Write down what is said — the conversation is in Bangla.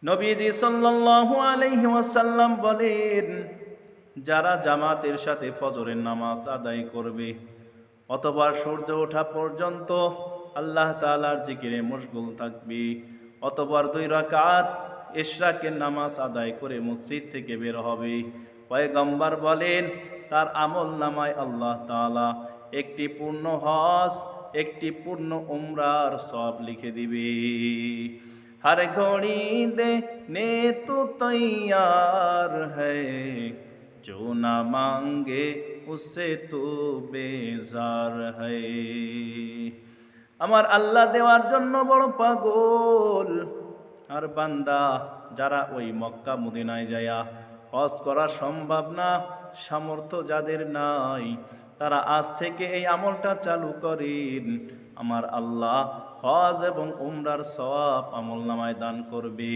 নবীজি সাল্লাল্লাহু আলাইহি ওয়াসাল্লাম বলেন, যারা জামাতের সাথে ফজরের নামাজ আদায় করবে অথবা সূর্য ওঠা পর্যন্ত আল্লাহ তাআলার জিকিরে মশগুল থাকবে, অথবা 2 রাকাত ইশরাকের নামাজ আদায় করে মসজিদ থেকে বের হবে, পয়গম্বর বলেন তার আমল নামায় আল্লাহ তাআলা একটি পূর্ণ হজ, একটি পূর্ণ উমরার সওয়াব লিখে দিবে। हर घड़ी देने तो तैयार है, जो ना मांगे उससे तो बेजार है। আমার আল্লাহ দেওয়ার জন্য বড় পাগল। আর বান্দা যারা ওই মক্কা মদিনায় যায়া হজ করা সম্ভব না, সামর্থ্য যাদের নাই, তারা আজ থেকে এই আমলটা চালু করেন। আমার আল্লাহ হজ এবং উমরার সওয়াব আমলনামায় দান করবে।